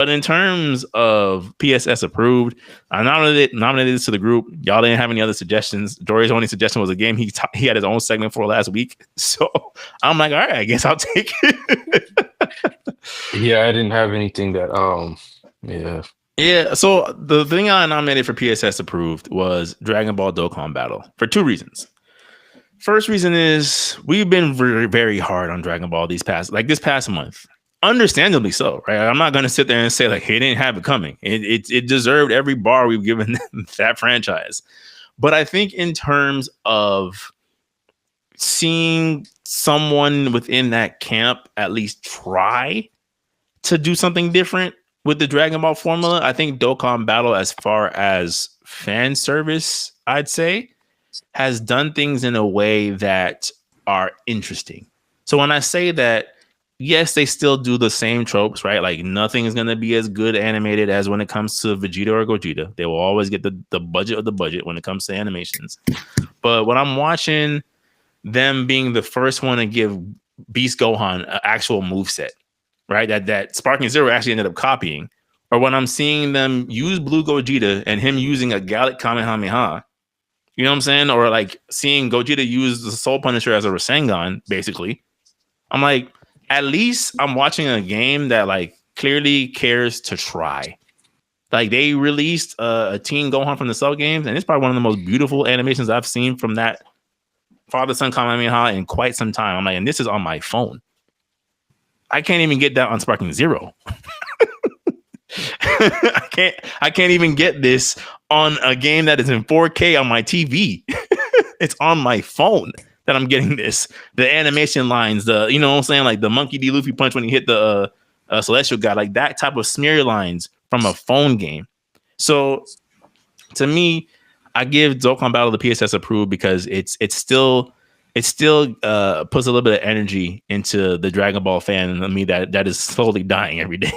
But in terms of PSS approved, I nominated this to the group. Y'all didn't have any other suggestions. Dory's only suggestion was a game he had his own segment for last week. So I'm like, all right, I guess I'll take it. Yeah, I didn't have anything that Yeah, so the thing I nominated for PSS approved was Dragon Ball Dokkan Battle for two reasons. First reason is we've been very, very hard on Dragon Ball this past month. Understandably so, right? I'm not going to sit there and say like, hey, didn't have it coming. It deserved every bar we've given that franchise. But I think in terms of seeing someone within that camp at least try to do something different with the Dragon Ball formula, I think Dokkan Battle, as far as fan service, I'd say, has done things in a way that are interesting. So when I say that, yes, they still do the same tropes, right? Like nothing is going to be as good animated as when it comes to Vegeta or Gogeta. They will always get the budget of the budget when it comes to animations. But when I'm watching them being the first one to give Beast Gohan an actual moveset, right? That Sparking Zero actually ended up copying. Or when I'm seeing them use Blue Gogeta and him using a Gallic Kamehameha, you know what I'm saying? Or like seeing Gogeta use the Soul Punisher as a Rasengan, basically. I'm like, at least I'm watching a game that like clearly cares to try. Like they released a Teen Gohan from the Cell games, and it's probably one of the most beautiful animations I've seen from that Father-Son Kamehameha in quite some time. I'm like, and this is on my phone. I can't even get that on Sparking Zero. I can't even get this on a game that is in 4K on my TV. It's on my phone that I'm getting this. The animation lines, you know what I'm saying? Like the Monkey D. Luffy punch when he hit the Celestial God, like that type of smear lines from a phone game. So to me, I give Dokkan Battle the PSS approved because it still puts a little bit of energy into the Dragon Ball fan in me that is slowly dying every day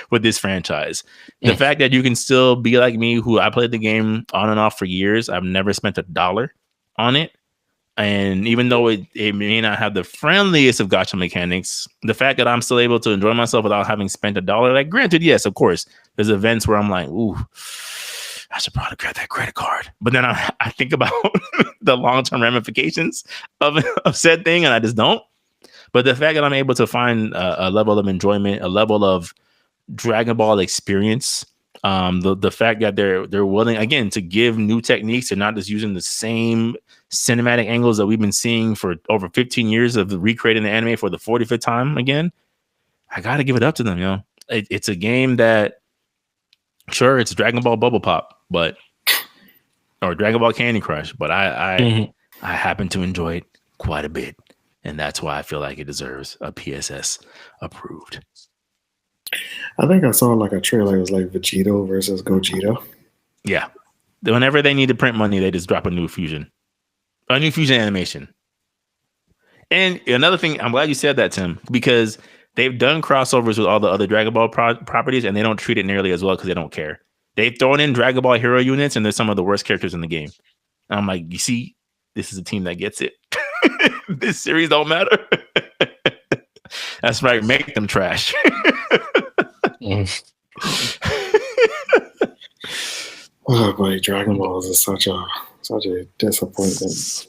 with this franchise. The fact that you can still be like me, who I played the game on and off for years. I've never spent $1 on it. And even though it may not have the friendliest of gacha mechanics, the fact that I'm still able to enjoy myself without having spent $1, like granted, yes, of course, there's events where I'm like, ooh, I should probably grab that credit card. But then I think about the long-term ramifications of said thing, and I just don't. But the fact that I'm able to find a level of enjoyment, a level of Dragon Ball experience, the fact that they're willing, again, to give new techniques and not just using the same cinematic angles that we've been seeing for over 15 years of recreating the anime for the 45th time again, I got to give it up to them, you know. It's a game that, sure, it's Dragon Ball Bubble Pop, or Dragon Ball Candy Crush, but I happen to enjoy it quite a bit, and that's why I feel like it deserves a PSS approved. I think I saw like a trailer. It was like Vegito versus Gogeta. Yeah, whenever they need to print money, they just drop a new fusion animation. And another thing, I'm glad you said that, Tim, because they've done crossovers with all the other Dragon Ball properties, and they don't treat it nearly as well because they don't care. They've thrown in Dragon Ball Hero units, and they're some of the worst characters in the game. And I'm like, you see, this is a team that gets it. This series don't matter. That's right. Make them trash. Oh boy, Dragon Ball is such a disappointment.